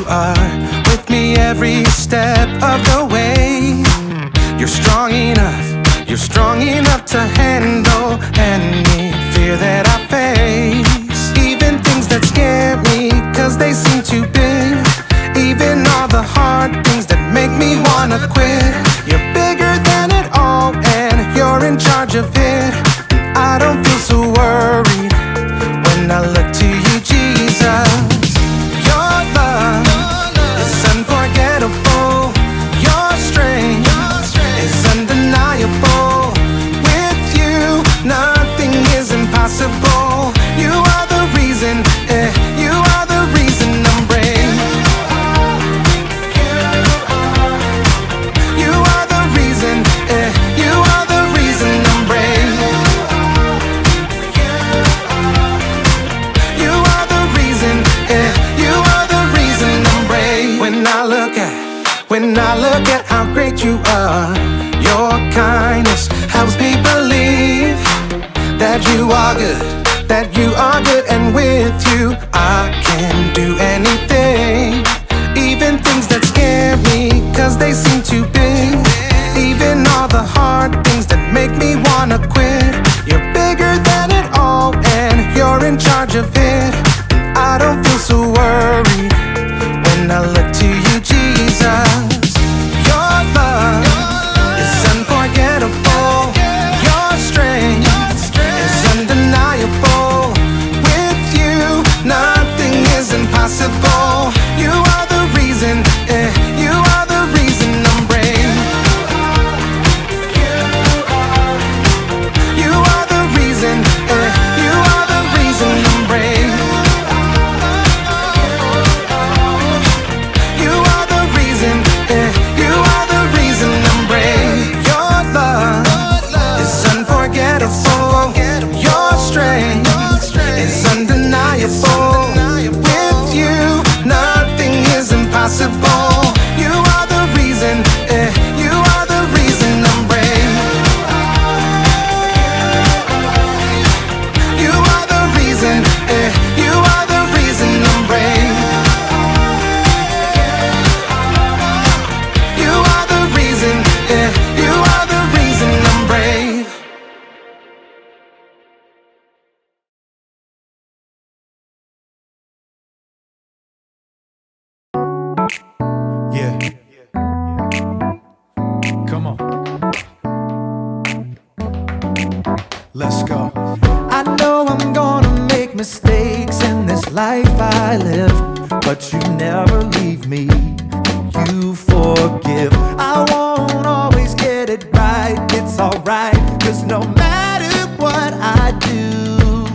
are with me every step of the way. You're strong enough to handle any fear that I face. Even things that scare me, cause they seem too big. Even all the hard things that make me wanna quit. You're bigger than it all and you're in charge of it. And I don't feel so worried when I look to you, Jesus. Your love is unforgettable. Your strength is undeniable. With you, nothing is impossible. You are the reason, you are the reason I'm brave. You are the reason, you are the reason I'm brave. You are the reason, you are the reason I'm brave. When I look at how great you are, your kindness helps me believe that you are good, and with you I can do anything. Even things that scare me, cause they seem too big. Even all the hard things that make me wanna quit. You're bigger than it all and you're in charge of it. And I don't feel so worried when I look to you, Jesus. Your love is unforgettable. Your strength is undeniable. With you, nothing is impossible. You are the reason, you are the reason I'm brave. You are the reason, you are the reason I'm brave. You are the reason, you are the reason I'm brave. Your love is unforgettable. Your strength is undeniable. With you, nothing is impossible. You are the reason, you are the reason I'm brave. You are the reason, you are the reason I'm brave. You are the reason, you are the reason I'm brave. Yeah, come on, let's go. I know I'm gonna make mistakes in this life I live, but you never leave me, you forgive. I won't always get it right, it's alright, cause no matter what I do,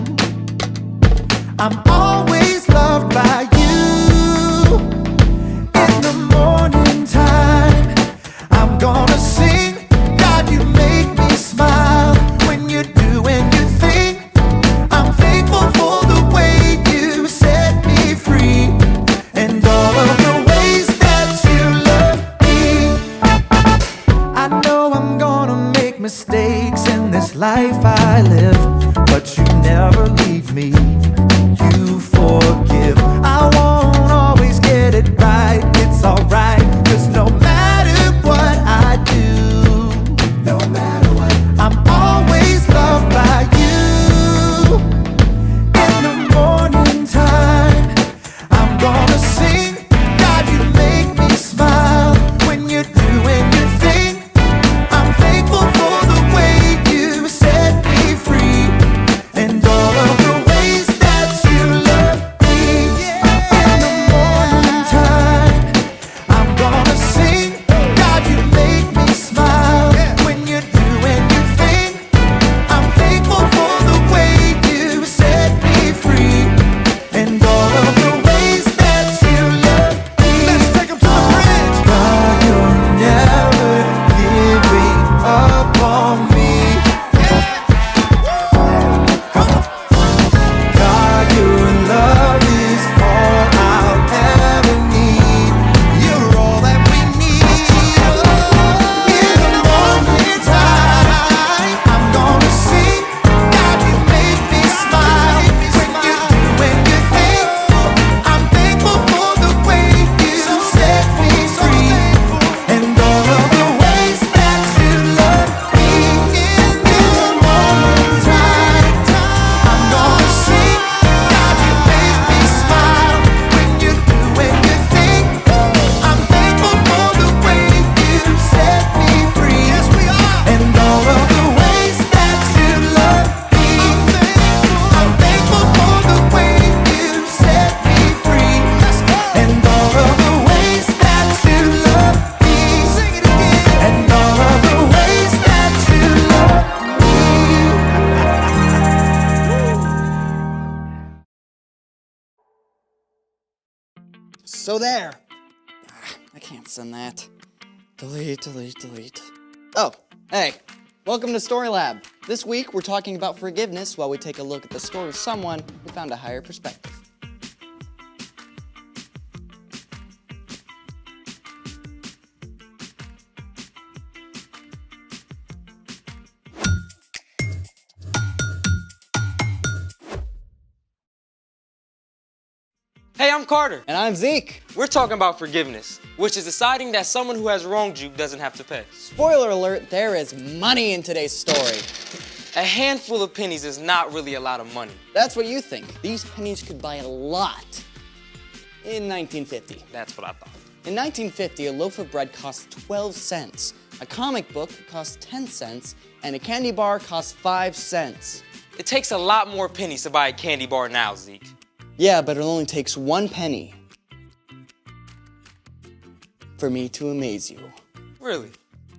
I'm always loved by you. In the morning time, I'm gonna sing, God, you make me smile. When you're doing your thing, I'm thankful for the way you set me free, and all of the ways that you love me. I know I'm gonna make mistakes in this life I live, but you never leave me, you forgive. I won't always get it right, it's alright, cause no matter what I do, no matter what, I'm always loved by you. In the morning time, I'm gonna sing, God, you make me smile. When you're doing your thing, I'm thankful for the way you set me free, So there. I can't send that. Delete, delete, delete. Oh, hey. Welcome to Story Lab. This week, we're talking about forgiveness while we take a look at the story of someone who found a higher perspective. Hey, I'm Carter. And I'm Zeke. We're talking about forgiveness, which is deciding that someone who has wronged you doesn't have to pay. Spoiler alert, there is money in today's story. A handful of pennies is not really a lot of money. That's what you think. These pennies could buy a lot in 1950. That's what I thought. In 1950, a loaf of bread cost 12 cents, a comic book cost 10 cents, and a candy bar cost 5 cents. It takes a lot more pennies to buy a candy bar now, Zeke. Yeah, but it only takes 1 penny for me to amaze you. Really?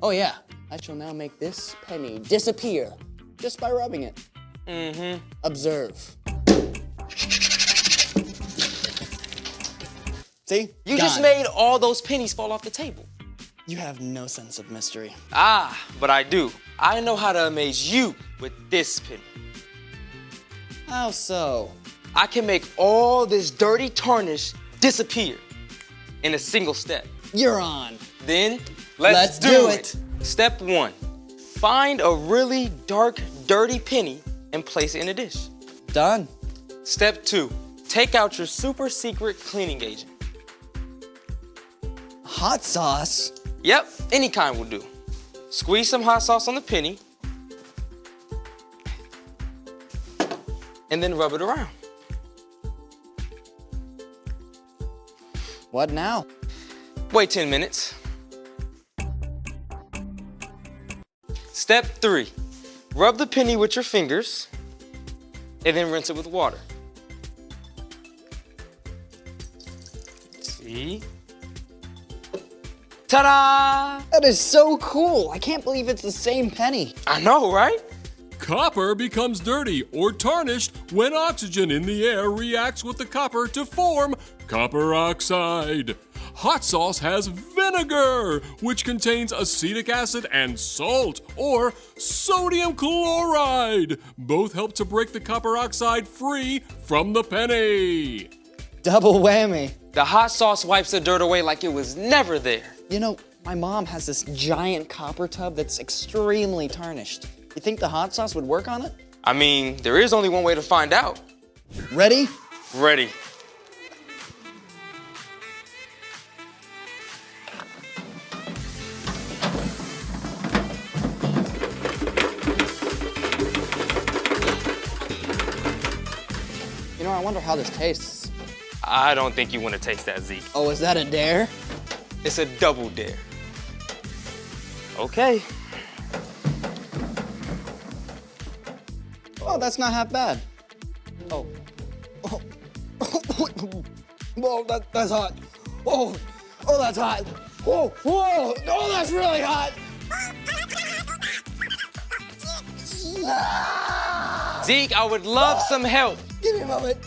Oh yeah, I shall now make this penny disappear just by rubbing it. Mm-hmm. Observe. See? You Gone. just made all those pennies fall off the table. You have no sense of mystery. Ah, but I do. I know how to amaze you with this penny. How so? I can make all this dirty tarnish disappear in a single step. You're on. Then, Let's do it. Step 1, find a really dark, dirty penny and place it in a dish. Done. Step 2, take out your super secret cleaning agent. Hot sauce? Yep, any kind will do. Squeeze some hot sauce on the penny and then rub it around. What now? Wait 10 minutes. Step 3, rub the penny with your fingers and then rinse it with water. See? Ta-da! That is so cool. I can't believe it's the same penny. I know, right? Copper becomes dirty or tarnished when oxygen in the air reacts with the copper to form copper oxide. Hot sauce has vinegar, which contains acetic acid and salt, or sodium chloride. Both help to break the copper oxide free from the penny. Double whammy. The hot sauce wipes the dirt away like it was never there. You know, my mom has this giant copper tub that's extremely tarnished. You think the hot sauce would work on it? I mean, there is only one way to find out. Ready? Ready. You know, I wonder how this tastes. I don't think you want to taste that, Zeke. Oh, is that a dare? It's a double dare. Okay. Oh, that's not half bad. Oh. Oh. Whoa, that's hot. Oh, that's hot. Whoa, oh, that's really hot. Zeke, I would love some help. Give me a moment.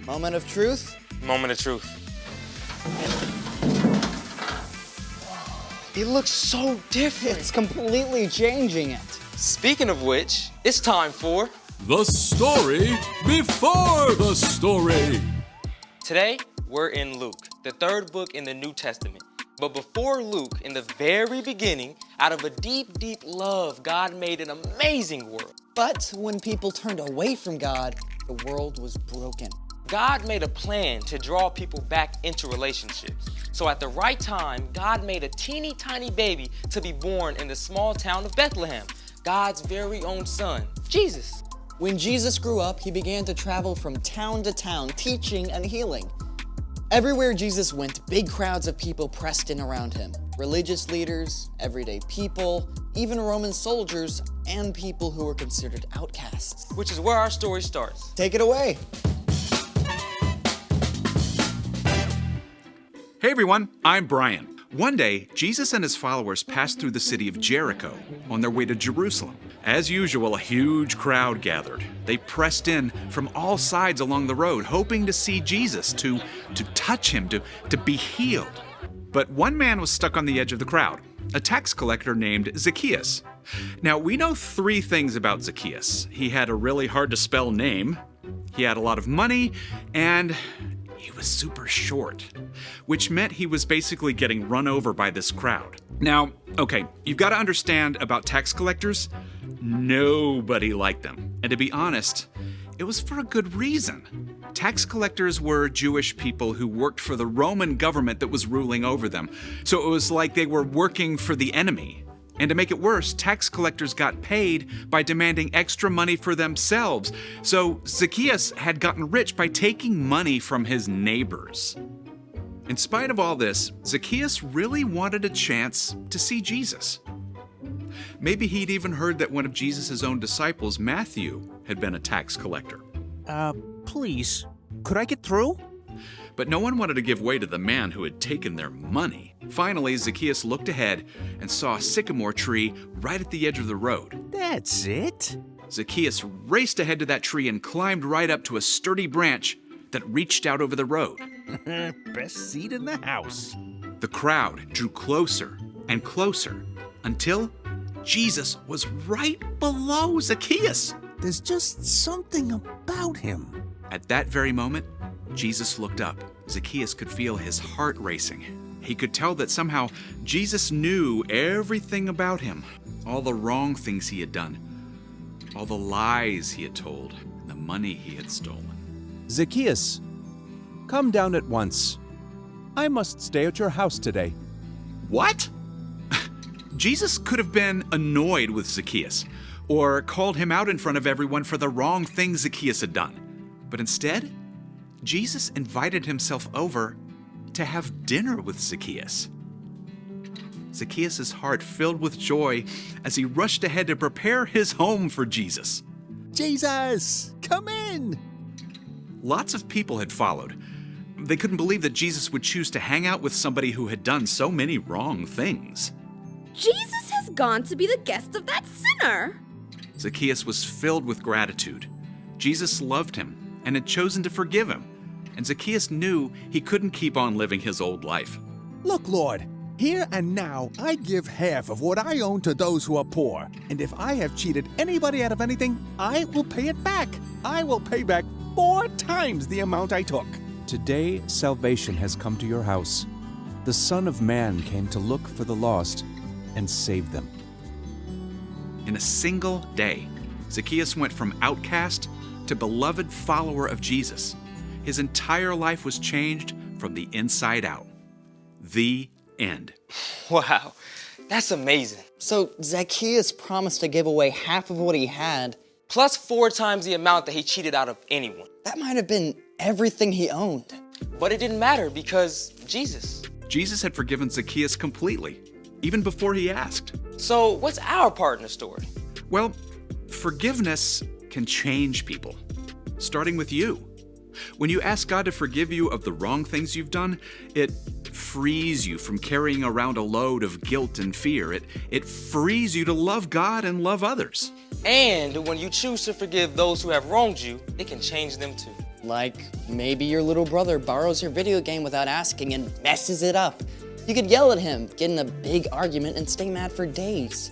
Moment of truth. Moment of truth. It looks so different. It's completely changing it. Speaking of which, it's time for... The story before the story. Today, we're in Luke, the 3rd book in the New Testament. But before Luke, in the very beginning, out of a deep, deep love, God made an amazing world. But when people turned away from God, the world was broken. God made a plan to draw people back into relationships. So at the right time, God made a teeny tiny baby to be born in the small town of Bethlehem, God's very own son, Jesus. When Jesus grew up, he began to travel from town to town, teaching and healing. Everywhere Jesus went, big crowds of people pressed in around him. Religious leaders, everyday people, even Roman soldiers, and people who were considered outcasts. Which is where our story starts. Take it away. Hey everyone, I'm Brian. One day, Jesus and his followers passed through the city of Jericho on their way to Jerusalem. As usual, a huge crowd gathered. They pressed in from all sides along the road, hoping to see Jesus, to touch him, to be healed. But one man was stuck on the edge of the crowd, a tax collector named Zacchaeus. Now, we know 3 things about Zacchaeus. He had a really hard-to-spell name, he had a lot of money, and he was super short, which meant he was basically getting run over by this crowd. Now, okay, you've got to understand about tax collectors, nobody liked them. And to be honest, it was for a good reason. Tax collectors were Jewish people who worked for the Roman government that was ruling over them. So it was like they were working for the enemy. And to make it worse, tax collectors got paid by demanding extra money for themselves. So Zacchaeus had gotten rich by taking money from his neighbors. In spite of all this, Zacchaeus really wanted a chance to see Jesus. Maybe he'd even heard that one of Jesus' own disciples, Matthew, had been a tax collector. Please, could I get through? But no one wanted to give way to the man who had taken their money. Finally, Zacchaeus looked ahead and saw a sycamore tree right at the edge of the road. That's it? Zacchaeus raced ahead to that tree and climbed right up to a sturdy branch that reached out over the road. Best seat in the house. The crowd drew closer and closer until Jesus was right below Zacchaeus. There's just something about him. At that very moment, Jesus looked up. Zacchaeus could feel his heart racing. He could tell that somehow Jesus knew everything about him, all the wrong things he had done, all the lies he had told, and the money he had stolen. Zacchaeus, come down at once. I must stay at your house today. What? Jesus could have been annoyed with Zacchaeus or called him out in front of everyone for the wrong things Zacchaeus had done. But instead, Jesus invited himself over to have dinner with Zacchaeus. Zacchaeus' heart filled with joy as he rushed ahead to prepare his home for Jesus. Jesus, come in! Lots of people had followed. They couldn't believe that Jesus would choose to hang out with somebody who had done so many wrong things. Jesus has gone to be the guest of that sinner. Zacchaeus was filled with gratitude. Jesus loved him and had chosen to forgive him. And Zacchaeus knew he couldn't keep on living his old life. Look, Lord, here and now I give half of what I own to those who are poor. And if I have cheated anybody out of anything, I will pay it back. I will pay back 4 times the amount I took. Today, salvation has come to your house. The Son of Man came to look for the lost and save them. In a single day, Zacchaeus went from outcast to beloved follower of Jesus. His entire life was changed from the inside out. The end. Wow, that's amazing. So Zacchaeus promised to give away half of what he had. Plus 4 times the amount that he cheated out of anyone. That might have been everything he owned. But it didn't matter because Jesus. Jesus had forgiven Zacchaeus completely, even before he asked. So what's our part in the story? Well, forgiveness can change people, starting with you. When you ask God to forgive you of the wrong things you've done, it frees you from carrying around a load of guilt and fear. It frees you to love God and love others. And when you choose to forgive those who have wronged you, it can change them too. Like maybe your little brother borrows your video game without asking and messes it up. You could yell at him, get in a big argument, and stay mad for days.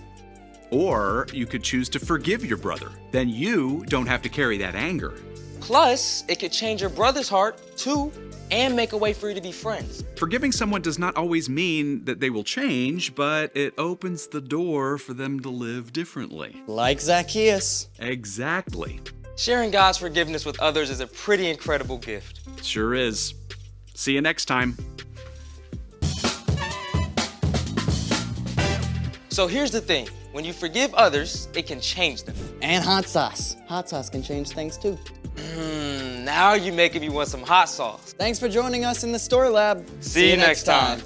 Or you could choose to forgive your brother. Then you don't have to carry that anger. Plus, it could change your brother's heart too and make a way for you to be friends. Forgiving someone does not always mean that they will change, but it opens the door for them to live differently. Like Zacchaeus. Exactly. Sharing God's forgiveness with others is a pretty incredible gift. Sure is. See you next time. So here's the thing. When you forgive others, it can change them. And hot sauce. Hot sauce can change things too. Now you're making me want some hot sauce. Thanks for joining us in the Story Lab. See you next time.